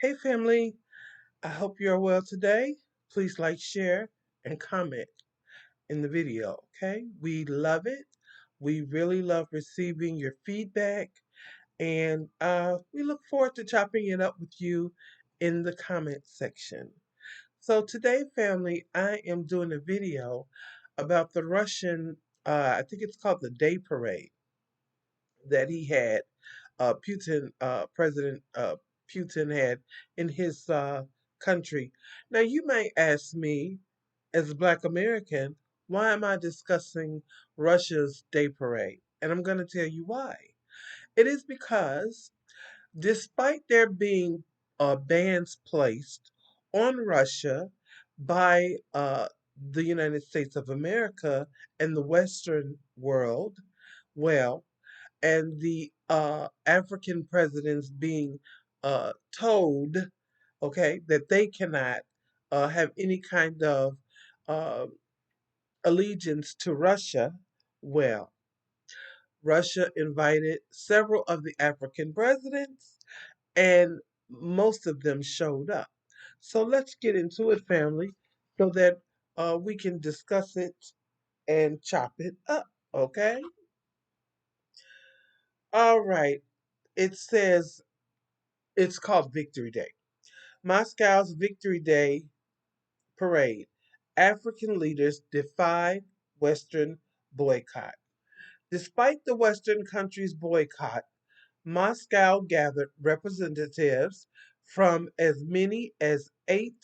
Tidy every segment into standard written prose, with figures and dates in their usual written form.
Hey family, I hope you're well today. Please like, share, and comment in the video, okay? We love it. We really love receiving your feedback, and we look forward to chopping it up with you in the comment section. So today, family, I am doing a video about the Russian, I think it's called the Day Parade that he had President Putin had in his country. Now, you may ask me, as a Black American, why am I discussing Russia's Day Parade? And I'm going to tell you why. It is because, despite there being bans placed on Russia by the United States of America and the Western world, well, and the African presidents being told, okay, that they cannot have any kind of uh, allegiance to Russia. Well, Russia invited several of the African presidents, and most of them showed up. So let's get into it, family, so that we can discuss it and chop it up, okay? All right. It says it's called Victory Day. Moscow's Victory Day parade. African leaders defy Western boycott. Despite the Western countries' boycott, Moscow gathered representatives from as many as 8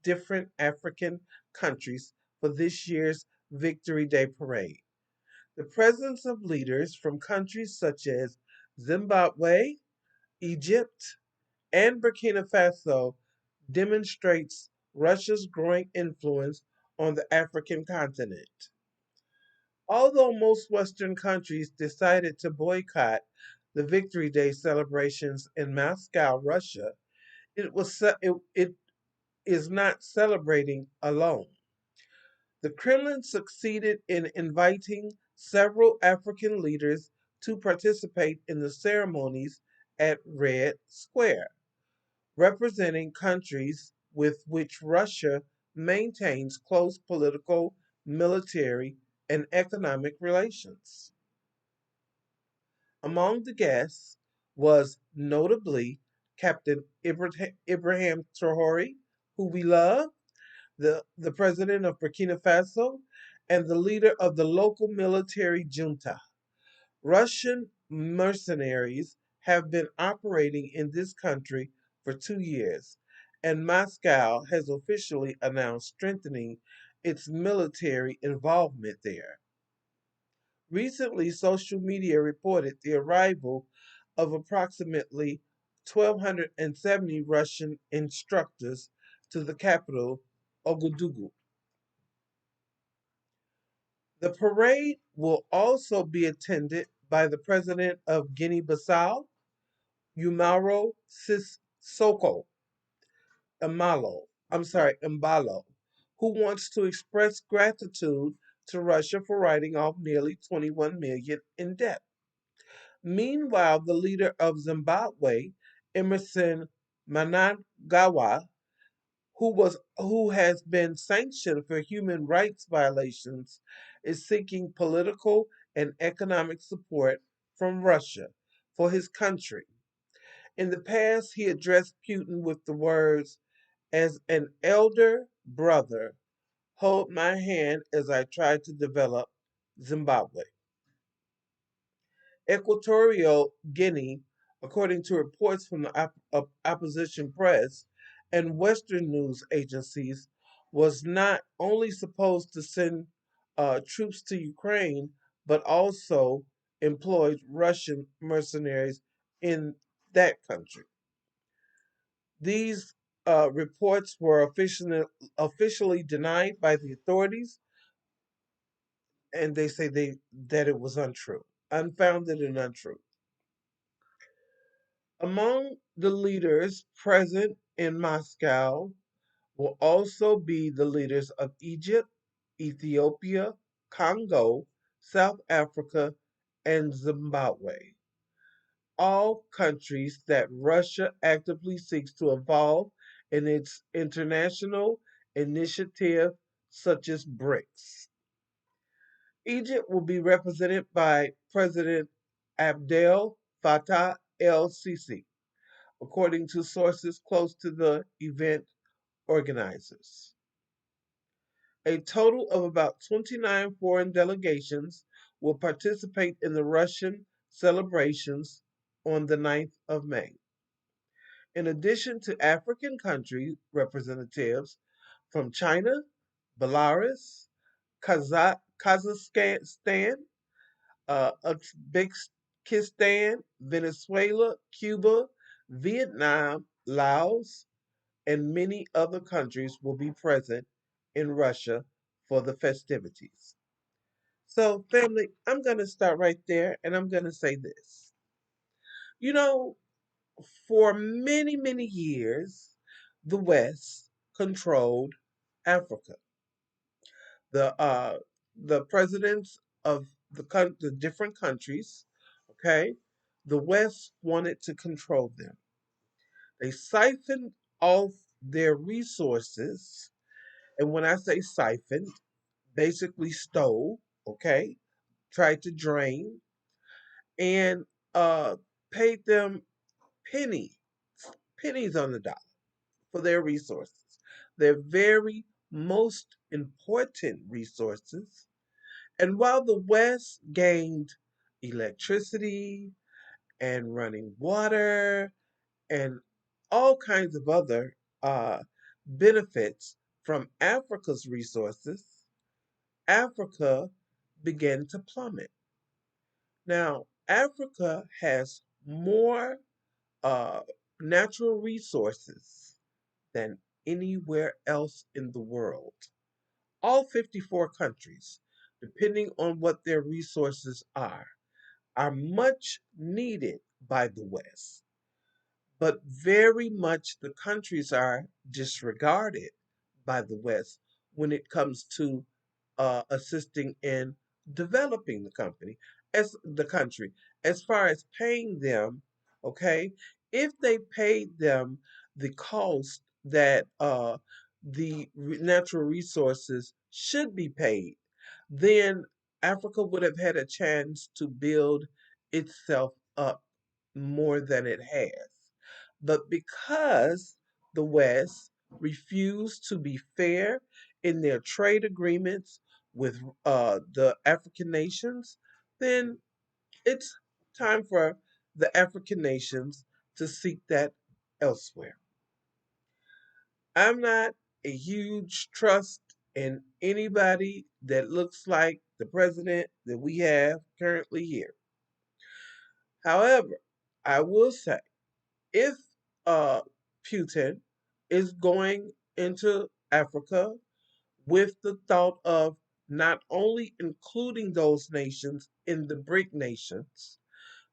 different African countries for this year's Victory Day parade. The presence of leaders from countries such as Zimbabwe, Egypt, and Burkina Faso demonstrates Russia's growing influence on the African continent. Although most Western countries decided to boycott the Victory Day celebrations in Moscow, Russia, it is not celebrating alone. The Kremlin succeeded in inviting several African leaders to participate in the ceremonies at Red Square, representing countries with which Russia maintains close political, military, and economic relations. Among the guests was notably Captain Ibrahim Traore, who we love, the president of Burkina Faso, and the leader of the local military junta. Russian mercenaries have been operating in this country for 2 years, and Moscow has officially announced strengthening its military involvement there. Recently, social media reported the arrival of approximately 1,270 Russian instructors to the capital, Ouagadougou. The parade will also be attended by the president of Guinea-Bissau, Umaro Sissoko Mbalo, who wants to express gratitude to Russia for writing off nearly 21 million in debt. Meanwhile, the leader of Zimbabwe, Emerson Mnangagwa, who has been sanctioned for human rights violations, is seeking political and economic support from Russia for his country. In the past, he addressed Putin with the words, "As an elder brother, hold my hand as I try to develop Zimbabwe." Equatorial Guinea, according to reports from the opposition press and Western news agencies, was not only supposed to send troops to Ukraine, but also employed Russian mercenaries in that country. These reports were officially denied by the authorities, and they say that it was untrue, unfounded and untrue. Among the leaders present in Moscow will also be the leaders of Egypt, Ethiopia, Congo, South Africa, and Zimbabwe, all countries that Russia actively seeks to involve in its international initiative such as BRICS. Egypt will be represented by President Abdel Fattah el Sisi, according to sources close to the event organizers. A total of about 29 foreign delegations will participate in the Russian celebrations on the 9th of May. In addition to African country representatives from China, Belarus, Kazakhstan, Uzbekistan, Venezuela, Cuba, Vietnam, Laos, and many other countries will be present in Russia for the festivities. So, family, I'm going to start right there and I'm going to say this. You know, for many, many years, the West controlled Africa. The presidents of the different countries, okay, the West wanted to control them. They siphoned off their resources, and when I say siphoned, basically stole, okay, tried to drain, and paid them penny pennies on the dollar for their resources. Their very most important resources. And while the West gained electricity and running water and all kinds of other benefits from Africa's resources, Africa began to plummet. Now, Africa has more uh, natural resources than anywhere else in the world. All 54 countries, depending on what their resources are much needed by the West. But very much the countries are disregarded by the West when it comes to assisting in developing the company as the country. As far as paying them, okay, if they paid them the cost that natural resources should be paid, then Africa would have had a chance to build itself up more than it has. But because the West refused to be fair in their trade agreements with the African nations, then it's time for the African nations to seek that elsewhere. I'm not a huge trust in anybody that looks like the president that we have currently here. However, I will say if uh, Putin is going into Africa with the thought of not only including those nations in the BRIC nations,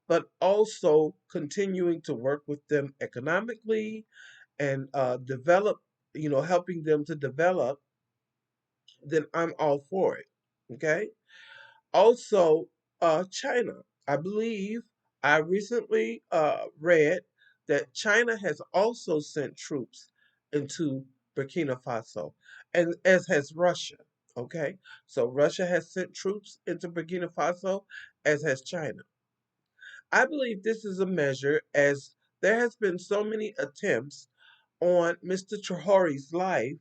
but also continuing to work with them economically and develop, helping them to develop, then I'm all for it. Okay. Also, China. I believe I recently read that China has also sent troops into Burkina Faso, and as has Russia. Okay, so Russia has sent troops into Burkina Faso, as has China. I believe this is a measure as there has been so many attempts on Mr. Trahori's life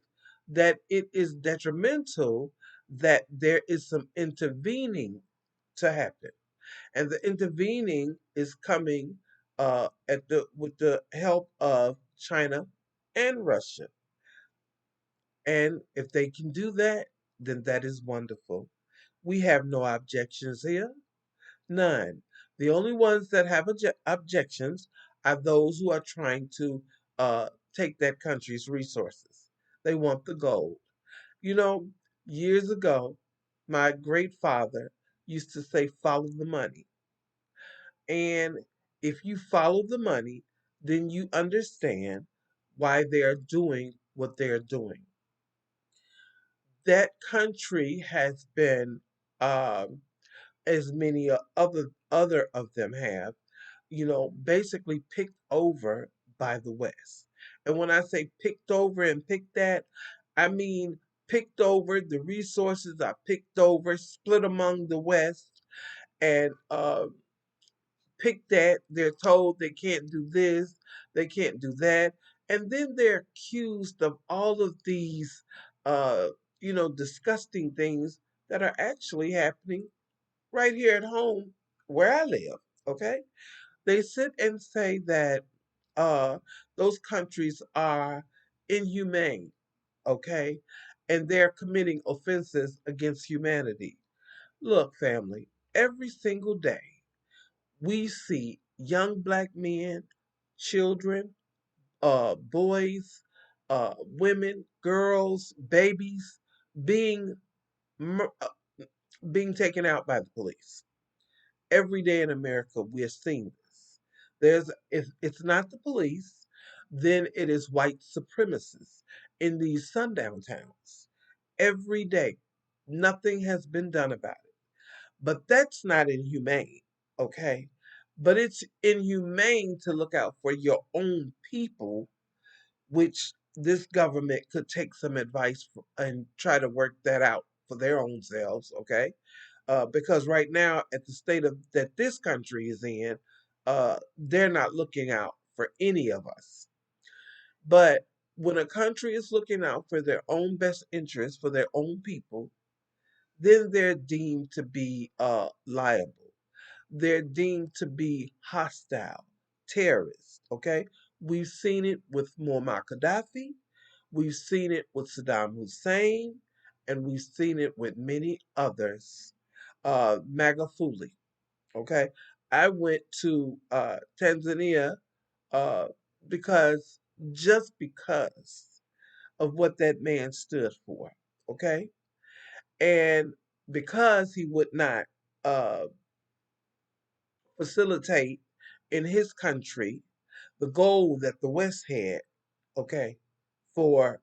that it is detrimental that there is some intervening to happen. And the intervening is coming at the with the help of China and Russia. And if they can do that, then that is wonderful. We have no objections here. None. The only ones that have objections are those who are trying to take that country's resources. They want the gold. You know, years ago, my great father used to say, follow the money. And if you follow the money, then you understand why they're doing what they're doing. That country has been, as many other of them have, basically picked over by the West. And when I say picked over and picked at, I mean picked over the resources are picked over, split among the West, and picked at. They're told they can't do this, they can't do that, and then they're accused of all of these, uh, disgusting things that are actually happening right here at home where I live. Okay, they sit and say that uh, those countries are inhumane. Okay, and they're committing offenses against humanity. Look, family, every single day we see young black men, children, boys, women, girls, babies being mur- uh, being taken out by the police. Every day in America, we are seeing this. If it's not the police, then it is white supremacists in these sundown towns. Every day, nothing has been done about it. But that's not inhumane, okay? But it's inhumane to look out for your own people, which this government could take some advice and try to work that out for their own selves, okay? Because right now, at the state of that this country is in, they're not looking out for any of us. But when a country is looking out for their own best interests, for their own people, then they're deemed to be liable. They're deemed to be hostile, terrorists. Okay, we've seen it with Muammar Gaddafi, we've seen it with Saddam Hussein, and we've seen it with many others. Magafuli. Okay, I went to Tanzania uh, because just because of what that man stood for. Okay, and because he would not uh, facilitate in his country the goal that the West had, okay, for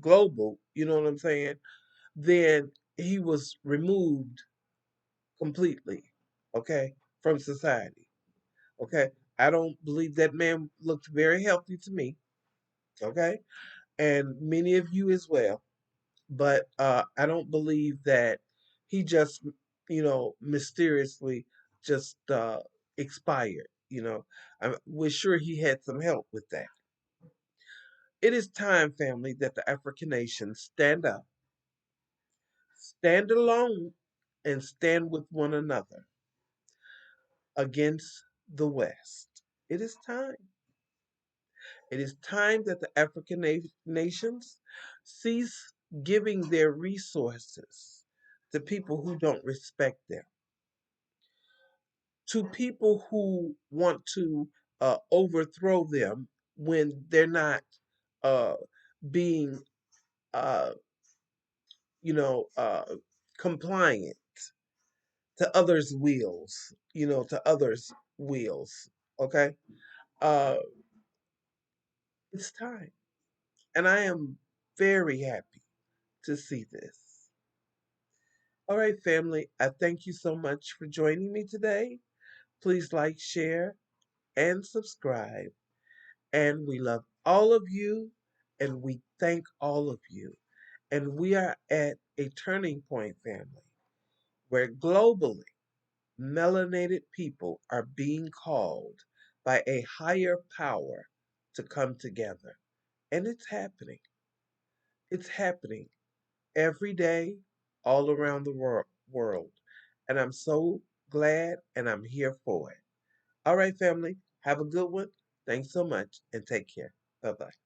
global, you know what I'm saying? Then he was removed completely, okay, from society. Okay. I don't believe that man looked very healthy to me, okay, and many of you as well. But I don't believe that he just, mysteriously just expired. We're sure he had some help with that. It is time, family, that the African nations stand up, stand alone, and stand with one another against the West. It is time. It is time that the African nations cease giving their resources to people who don't respect them, to people who want to overthrow them when they're not uh, being, uh, you know, uh, compliant to others' wheels, to others' wheels. Okay? Uh, it's time. And I am very happy to see this. All right, family, I thank you so much for joining me today. Please like, share, and subscribe. And we love all of you, and we thank all of you. And we are at a turning point, family, where globally melanated people are being called by a higher power to come together. And it's happening. It's happening every day all around the world. And I'm so glad and I'm here for it. All right, family, have a good one. Thanks so much and take care. Bye bye.